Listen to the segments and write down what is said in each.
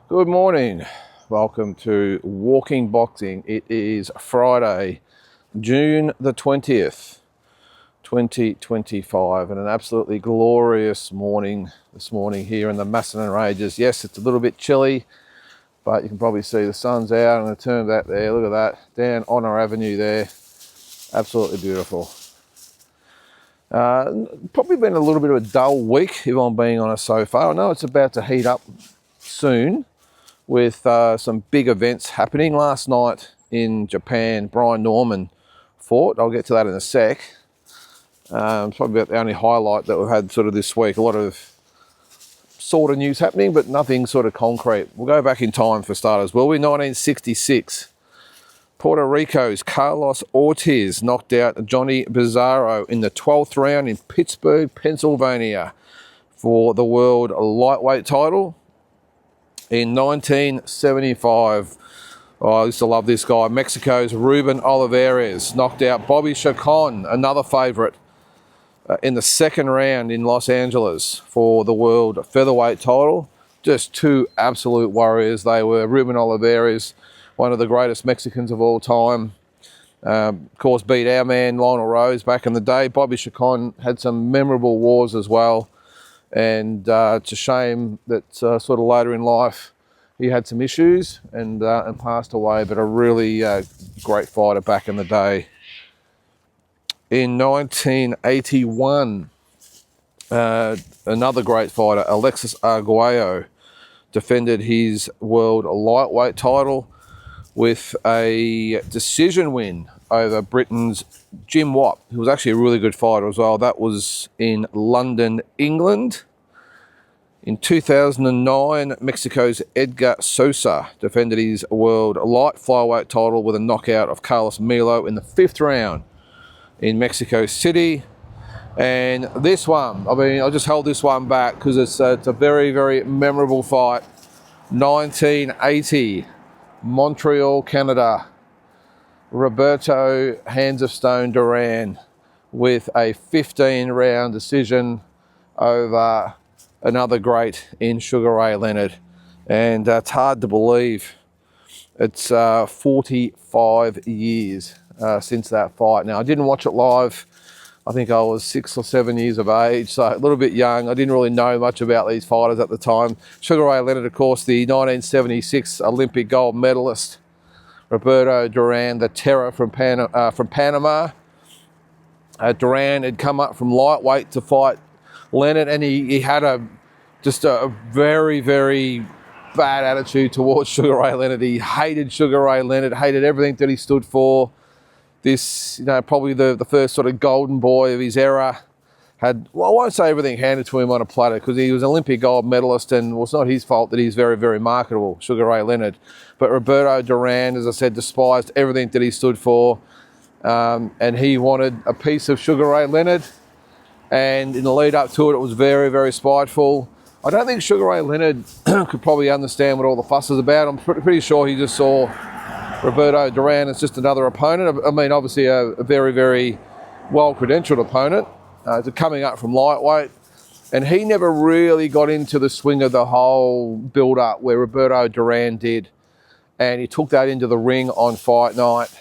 Good morning. Welcome to Walking Boxing. It is Friday, June the 20th, 2025, and an absolutely glorious morning this morning here in the Macedon Ranges. Yes, it's a little bit chilly, but you can probably see the sun's out. I'm going to turn that there. Look at that. Down Honor Avenue there. Absolutely beautiful. Probably been a little bit of a dull week if I'm being honest so far. I know it's about to heat up soon with some big events happening. Last night in Japan, Brian Norman fought. I'll get to that in a sec. It's probably about the only highlight that we've had sort of this week. A lot of sort of news happening, but nothing sort of concrete. We'll go back in time for starters. Will we? 1966. Puerto Rico's Carlos Ortiz knocked out Johnny Bizarro in the 12th round in Pittsburgh, Pennsylvania for the world lightweight title. In 1975, I used to love this guy, Mexico's Ruben Olivares knocked out Bobby Chacon, another favourite, in the second round in Los Angeles for the world featherweight title. Just two absolute warriors they were. Ruben Olivares, one of the greatest Mexicans of all time. Of course, beat our man Lionel Rose back in the day. Bobby Chacon had some memorable wars as well. And it's a shame that sort of later in life he had some issues and passed away, but a really great fighter back in the day. In 1981, another great fighter, Alexis Arguello, defended his world lightweight title with a decision win over Britain's Jim Watt, who was actually a really good fighter as well. That was in London, England. In 2009, Mexico's Edgar Sosa defended his world light flyweight title with a knockout of Carlos Milo in the 5th round in Mexico City. And this one, I just held this one back because it's a very, very memorable fight. 1980, Montreal, Canada. Roberto Hands of Stone Duran with a 15-round decision over another great in Sugar Ray Leonard. And it's hard to believe it's 45 years since that fight. Now, I didn't watch it live. I think I was 6 or 7 years of age, so a little bit young. I didn't really know much about these fighters at the time. Sugar Ray Leonard, of course, the 1976 Olympic gold medalist. Roberto Duran, the terror from Panama. Duran had come up from lightweight to fight Leonard, and he had just a very, very bad attitude towards Sugar Ray Leonard. He hated Sugar Ray Leonard, hated everything that he stood for. This, probably the first sort of golden boy of his era. I won't say everything handed to him on a platter because he was an Olympic gold medalist, and it's not his fault that he's very, very marketable, Sugar Ray Leonard. But Roberto Duran, as I said, despised everything that he stood for, and he wanted a piece of Sugar Ray Leonard. And in the lead up to it, it was very, very spiteful. I don't think Sugar Ray Leonard could probably understand what all the fuss was about. I'm pretty sure he just saw Roberto Duran as just another opponent. I mean, obviously a very, very well-credentialed opponent. Coming up from lightweight, and he never really got into the swing of the whole build-up where Roberto Duran did, and he took that into the ring on fight night,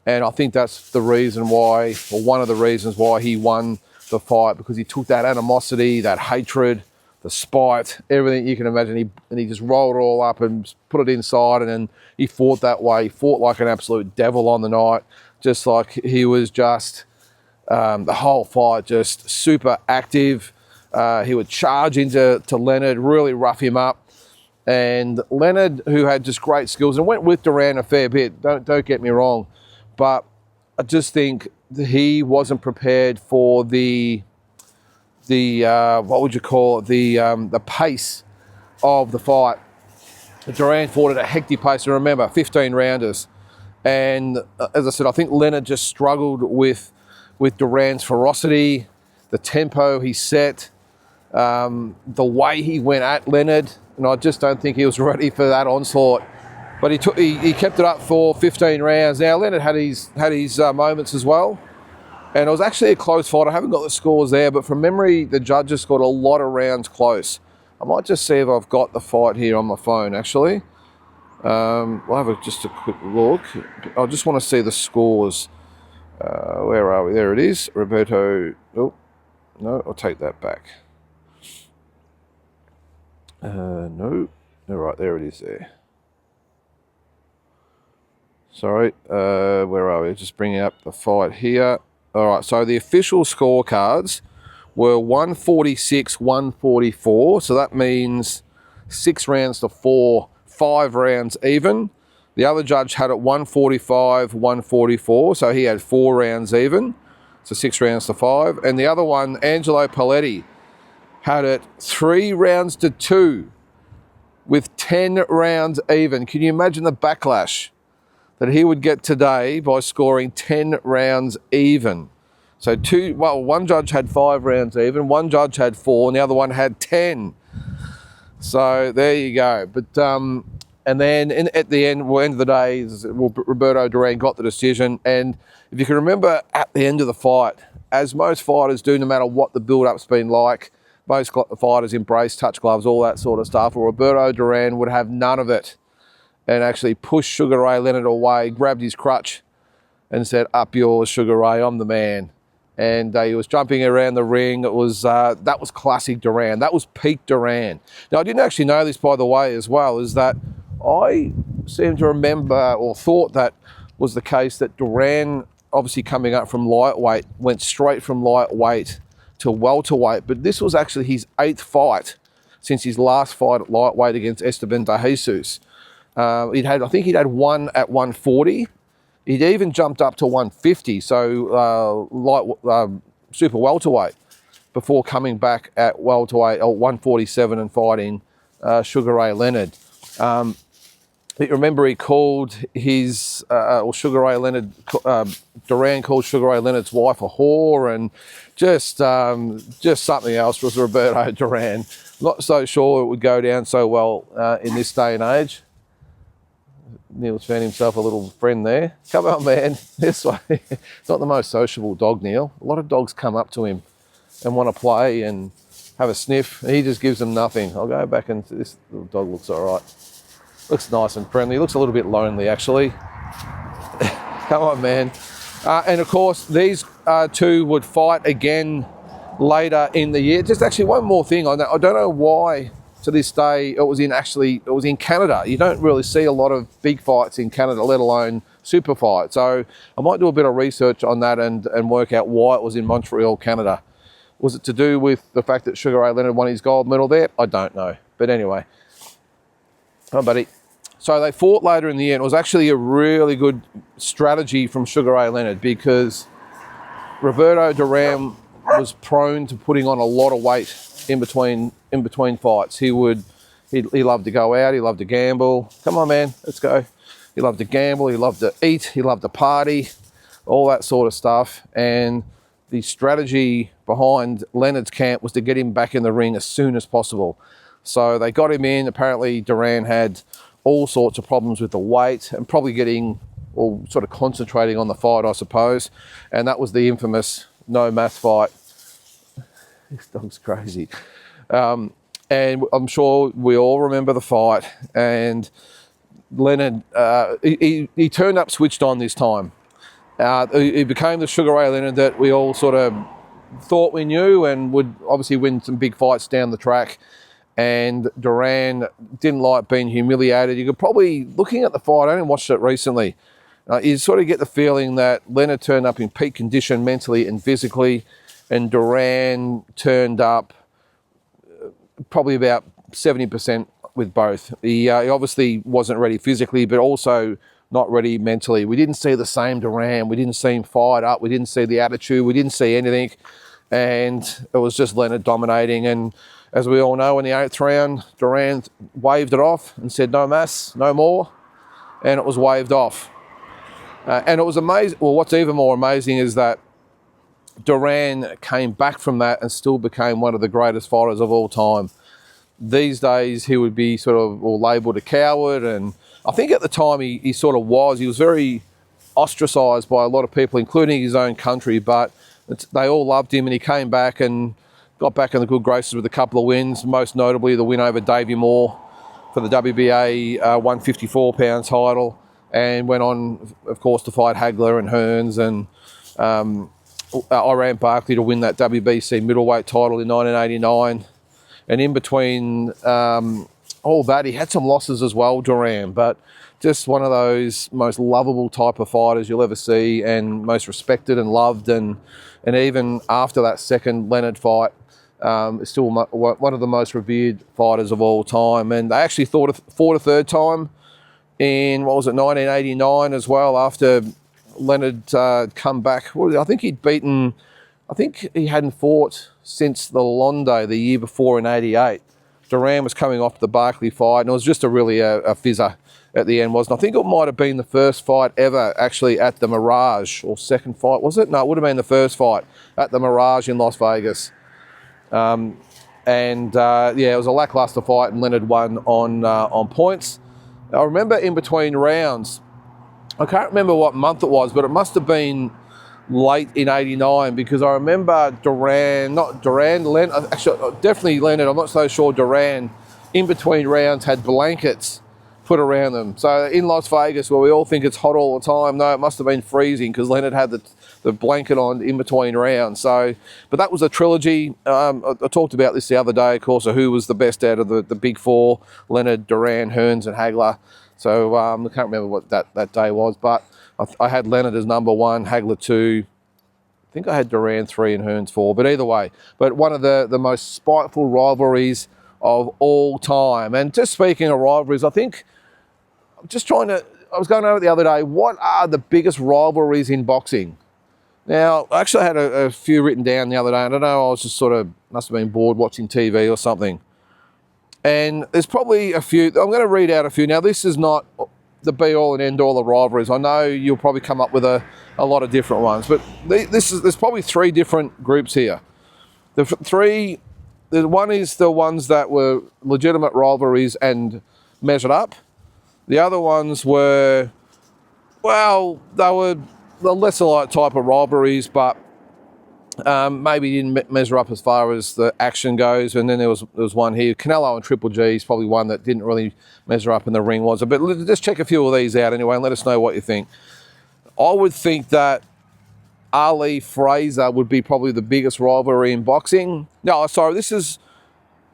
and I think that's the reason why, or one of the reasons why he won the fight, because he took that animosity, that hatred, the spite, everything you can imagine, and he just rolled it all up and put it inside, and then he fought that way. He fought like an absolute devil on the night, just like he was just... the whole fight just super active. He would charge into Leonard, really rough him up. And Leonard, who had just great skills and went with Duran a fair bit, don't get me wrong, but I just think that he wasn't prepared for the what would you call it, the pace of the fight. Duran fought at a hectic pace, and remember, 15 rounders. And as I said, I think Leonard just struggled with Duran's ferocity, the tempo he set, the way he went at Leonard, and I just don't think he was ready for that onslaught. But he kept it up for 15 rounds. Now Leonard had his moments as well, and it was actually a close fight. I haven't got the scores there, but from memory, the judges scored a lot of rounds close. I might just see if I've got the fight here on my phone, actually. We'll have just a quick look. I just want to see the scores. Where are we? There it is. Roberto. Oh, no, I'll take that back. No. All right, there it is there. Sorry, where are we? Just bringing up the fight here. All right, so the official scorecards were 146, 144. So that means 6 rounds to 4, 5 rounds even. The other judge had it 145, 144. So he had 4 rounds even. So 6 rounds to 5. And the other one, Angelo Paletti, had it 3 rounds to 2 with 10 rounds even. Can you imagine the backlash that he would get today by scoring 10 rounds even? So one judge had 5 rounds even, one judge had 4, and the other one had 10. So there you go. But and then at the end of the day, Roberto Duran got the decision. And if you can remember at the end of the fight, as most fighters do, no matter what the build-up's been like, most fighters embrace touch gloves, all that sort of stuff. Well, Roberto Duran would have none of it and actually pushed Sugar Ray Leonard away, grabbed his crutch and said, "Up yours, Sugar Ray, I'm the man." And he was jumping around the ring. It was that was classic Duran. That was peak Duran. Now, I didn't actually know this, by the way, as well, is that I seem to remember or thought that was the case, that Duran, obviously coming up from lightweight, went straight from lightweight to welterweight. But this was actually his 8th fight since his last fight at lightweight against Esteban de Jesus. I think he'd had one at 140. He'd even jumped up to 150, so super welterweight, before coming back at welterweight, 147, and fighting Sugar Ray Leonard. You remember he called his, Sugar Ray Leonard, Duran called Sugar Ray Leonard's wife a whore, and just something else was Roberto Duran. Not so sure it would go down so well in this day and age. Neil's found himself a little friend there. Come on, man, this way. It's not the most sociable dog, Neil. A lot of dogs come up to him and want to play and have a sniff. He just gives them nothing. I'll go back and this little dog looks all right. Looks nice and friendly. Looks a little bit lonely, actually. Come on, man. And of course, these two would fight again later in the year. Just actually one more thing on that. I don't know why to this day it was in Canada. You don't really see a lot of big fights in Canada, let alone super fights. So I might do a bit of research on that and work out why it was in Montreal, Canada. Was it to do with the fact that Sugar Ray Leonard won his gold medal there? I don't know. But anyway. Oh, buddy. So they fought later in the year, and it was actually a really good strategy from Sugar Ray Leonard, because Roberto Duran was prone to putting on a lot of weight in between fights. He loved to go out, he loved to gamble. Come on, man, let's go. He loved to gamble, he loved to eat, he loved to party, all that sort of stuff. And the strategy behind Leonard's camp was to get him back in the ring as soon as possible. So they got him in. Apparently Duran had all sorts of problems with the weight and probably sort of concentrating on the fight, I suppose. And that was the infamous no math fight. This dog's crazy. And I'm sure we all remember the fight. And Leonard, he turned up switched on this time. He became the Sugar Ray Leonard that we all sort of thought we knew, and would obviously win some big fights down the track. And Duran didn't like being humiliated. You could probably, looking at the fight, I only watched it recently, you sort of get the feeling that Leonard turned up in peak condition mentally and physically, and Duran turned up probably about 70% with both. He obviously wasn't ready physically, but also not ready mentally. We didn't see the same Duran. We didn't see him fired up. We didn't see the attitude. We didn't see anything. And it was just Leonard dominating. And as we all know, in the 8th round, Duran waved it off and said, "No mas, no more." And it was waved off. And it was amazing. Well, what's even more amazing is that Duran came back from that and still became one of the greatest fighters of all time. These days, he would be sort of labelled a coward. And I think at the time he sort of was. He was very ostracised by a lot of people, including his own country. But they all loved him, and he came back, and got back in the good graces with a couple of wins, most notably the win over Davey Moore for the WBA 154-pound title, and went on, of course, to fight Hagler and Hearns, and Iran Barkley to win that WBC middleweight title in 1989. And in between all that, he had some losses as well, Duran, but just one of those most lovable type of fighters you'll ever see, and most respected and loved. And even after that second Leonard fight, still one of the most revered fighters of all time. And they actually fought a third time in, 1989 as well, after Leonard come back. I think he hadn't fought since the Londo the year before in 88. Duran was coming off the Barkley fight, and it was just a fizzer at the end, wasn't it? I think it might have been the first fight ever actually at the Mirage, or second fight, was it? No, it would have been the first fight at the Mirage in Las Vegas. It was a lackluster fight, and Leonard won on points. I remember in between rounds, I can't remember what month it was, but it must have been late in 89, because I remember Leonard, actually definitely Leonard, I'm not so sure Duran, in between rounds had blankets put around them. So in Las Vegas, where we all think it's hot all the time, no, it must have been freezing, because Leonard had the blanket on in between rounds. So, but that was a trilogy. I talked about this the other day, of course, of who was the best out of the big four: Leonard, Duran, Hearns and Hagler. So I can't remember what that day was, but I had Leonard as number 1, Hagler 2. I think I had Duran 3 and Hearns 4, but either way. But one of the most spiteful rivalries of all time. And just speaking of rivalries, I think I was going over it the other day, what are the biggest rivalries in boxing? Now, I actually had a few written down the other day. I don't know, I was just must have been bored watching TV or something. And there's probably a few. I'm going to read out a few. Now, this is not the be-all and end-all of rivalries. I know you'll probably come up with a lot of different ones, but there's probably 3 different groups here. The one is the ones that were legitimate rivalries and measured up. The other ones were, they were the lesser light type of rivalries, but maybe didn't measure up as far as the action goes. And then there was one here, Canelo and Triple G is probably one that didn't really measure up in the ring, was it? But just check a few of these out anyway and let us know what you think. I would think that Ali Fraser would be probably the biggest rivalry in boxing. No, sorry, this is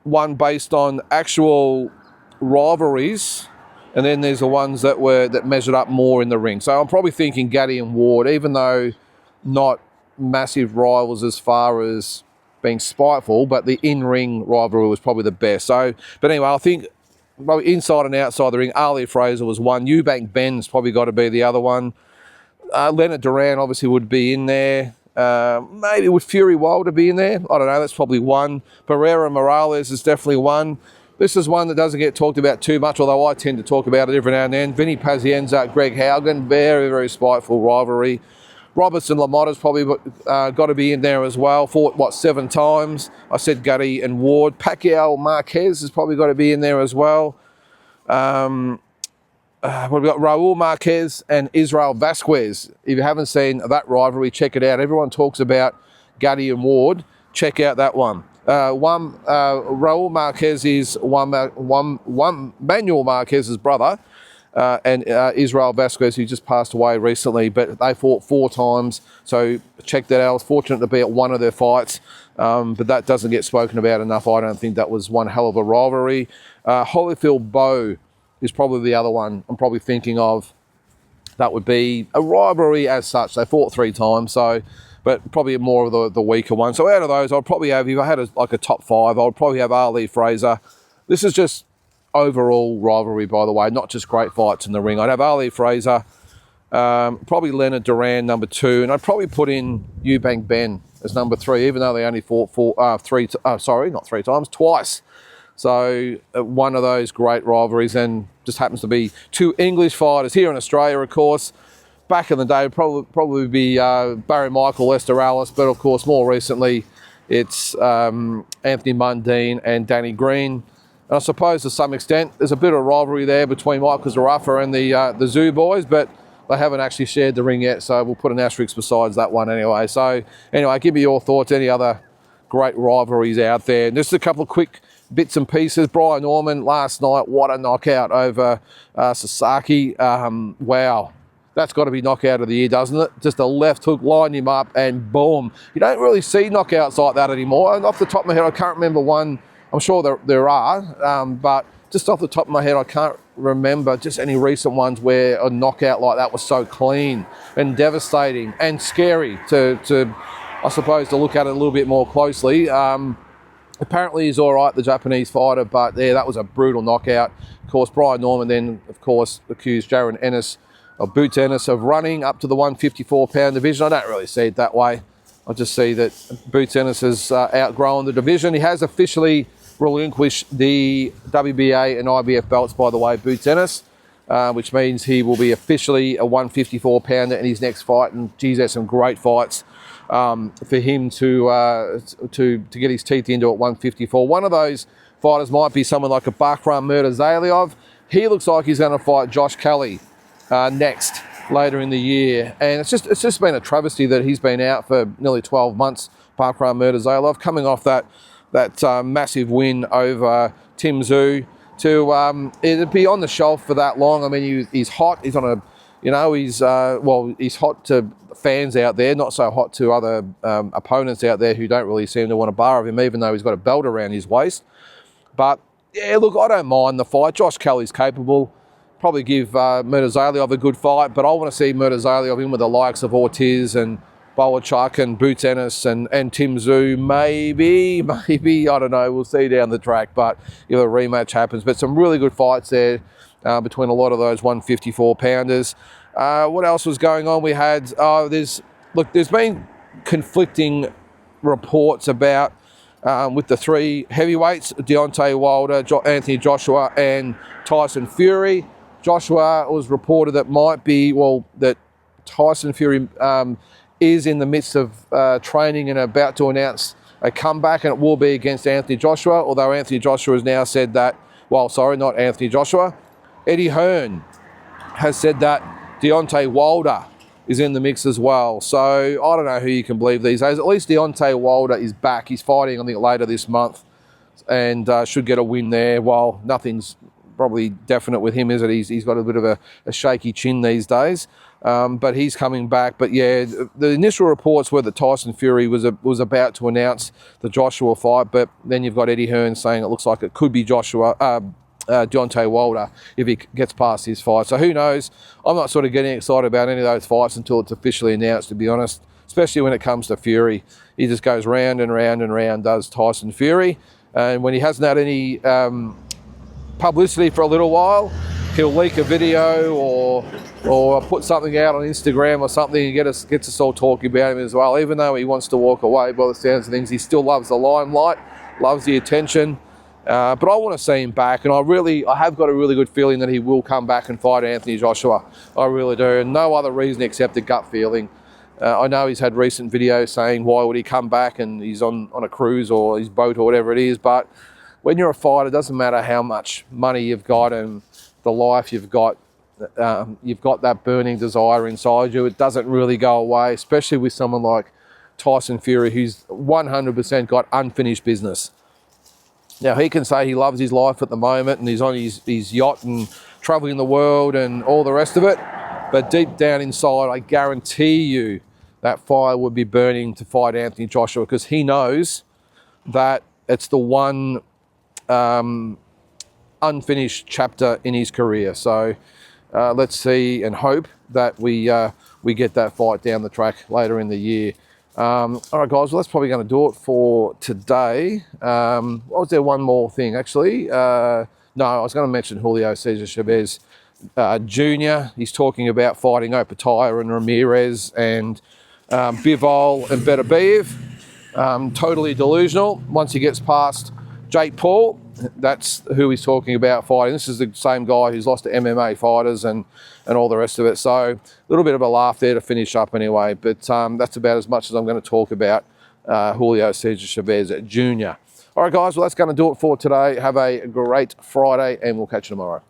one based on actual rivalries, and then there's the ones that measured up more in the ring. So I'm probably thinking Gaddy and Ward, even though not massive rivals as far as being spiteful, but the in-ring rivalry was probably the best. So, but anyway, I think probably inside and outside the ring, Ali Fraser was one. Eubank Ben's probably got to be the other one. Leonard Duran obviously would be in there. Maybe would Fury Wilder be in there? I don't know, that's probably one. Pereira Morales is definitely one. This is one that doesn't get talked about too much, although I tend to talk about it every now and then. Vinny Pazienza, Greg Haugen, very, very spiteful rivalry. Robertson Lamotta's probably got to be in there as well. Fought, 7 times? I said Gutty and Ward. Pacquiao Marquez has probably got to be in there as well. What have we got? Raul Marquez and Israel Vasquez. If you haven't seen that rivalry, check it out. Everyone talks about Gutty and Ward. Check out that one. Raul Marquez is Manuel Marquez's brother, and Israel Vasquez, who just passed away recently, but they fought 4 times, so check that out. I was fortunate to be at one of their fights, but that doesn't get spoken about enough. I don't think that was one hell of a rivalry. Holyfield Bowe is probably the other one I'm probably thinking of. That would be a rivalry as such. They fought 3 times, but probably more of the weaker one. So out of those, I'd probably have, if I had a top 5, I would probably have Ali Fraser. This is just overall rivalry, by the way, not just great fights in the ring. I'd have Ali Fraser, probably Leonard Duran number 2, and I'd probably put in Eubank Ben as number 3, even though they only fought twice. So one of those great rivalries, and just happens to be 2 English fighters here in Australia, of course. Back in the day, would probably be Barry Michael, Lester Alice, but of course more recently it's Anthony Mundine and Danny Green. And I suppose to some extent there's a bit of rivalry there between Michael Zarafa and the Zoo Boys, but they haven't actually shared the ring yet, so we'll put an asterisk besides that one anyway. So anyway, give me your thoughts. Any other great rivalries out there. And just a couple of quick bits and pieces. Brian Norman last night, what a knockout over Sasaki. Wow. That's got to be knockout of the year, doesn't it? Just a left hook, line him up, and boom. You don't really see knockouts like that anymore. And off the top of my head, I can't remember one. I'm sure there are, but just off the top of my head, I can't remember just any recent ones where a knockout like that was so clean and devastating and scary to I suppose, to look at it a little bit more closely. Apparently he's all right, the Japanese fighter, but yeah, that was a brutal knockout. Of course, Brian Norman then, of course, accused Jaron Ennis, or Boots Ennis, of running up to the 154-pound division. I don't really see it that way. I just see that Boots Ennis has outgrown the division. He has officially relinquished the WBA and IBF belts, by the way, Boots Ennis, which means he will be officially a 154-pounder in his next fight. And geez, there's some great fights for him to get his teeth into at 154. One of those fighters might be someone like a Bakram Murtazaliev. He looks like he's going to fight Josh Kelly next later in the year, and it's just been a travesty that he's been out for nearly 12 months. Bakram Murtazaliev coming off that massive win over Tim Tszyu to be on the shelf for that long. I mean, he's hot. He's on a, you know, he's hot to fans out there, not so hot to other opponents out there who don't really seem to want a bar of him, even though he's got a belt around his waist. But yeah, look, I don't mind the fight. Josh Kelly's capable. Probably give Murtazaliev a good fight, but I want to see Murtazaliev in with the likes of Ortiz and Bolachuk and Boots Ennis and Tim Tszyu. Maybe, I don't know. We'll see down the track, but if a rematch happens. But some really good fights there between a lot of those 154-pounders. What else was going on? We had, there's been conflicting reports about with the three heavyweights, Deontay Wilder, Anthony Joshua, and Tyson Fury. Joshua was reported that Tyson Fury is in the midst of training and about to announce a comeback, and it will be against Anthony Joshua, although Anthony Joshua has now said that, not Anthony Joshua. Eddie Hearn has said that Deontay Wilder is in the mix as well. So I don't know who you can believe these days. At least Deontay Wilder is back. He's fighting, I think, later this month, and should get a win there. While nothing's probably definite with him, is it? He's got a bit of a shaky chin these days, but he's coming back. But yeah, the initial reports were that Tyson Fury was about to announce the Joshua fight, but then you've got Eddie Hearn saying it looks like it could be Deontay Wilder if he gets past his fight. So who knows? I'm not sort of getting excited about any of those fights until it's officially announced, to be honest, especially when it comes to Fury. He just goes round and round and round, does Tyson Fury. And when he hasn't had any publicity for a little while, he'll leak a video or put something out on Instagram or something and gets us all talking about him as well. Even though he wants to walk away, by the sounds of things, he still loves the limelight, loves the attention. But I want to see him back, and I have got a really good feeling that he will come back and fight Anthony Joshua. I really do, and no other reason except a gut feeling. I know he's had recent videos saying why would he come back, and he's on a cruise or his boat or whatever it is, but when you're a fighter, it doesn't matter how much money you've got and the life you've got that burning desire inside you. It doesn't really go away, especially with someone like Tyson Fury, who's 100% got unfinished business. Now, he can say he loves his life at the moment and he's on his yacht and traveling the world and all the rest of it, but deep down inside, I guarantee you that fire would be burning to fight Anthony Joshua, because he knows that it's the one unfinished chapter in his career. So let's see and hope that we get that fight down the track later in the year. All right, guys, well, that's probably going to do it for today. Was there one more thing, actually? No, I was going to mention Julio Cesar Chavez Jr. He's talking about fighting Opetaya and Ramirez and Bivol and Beterbiev. Totally delusional. Once he gets past Jake Paul, that's who he's talking about fighting. This is the same guy who's lost to MMA fighters and all the rest of it. So a little bit of a laugh there to finish up anyway. But that's about as much as I'm going to talk about Julio Cesar Chavez Jr. All right, guys, well, that's going to do it for today. Have a great Friday, and we'll catch you tomorrow.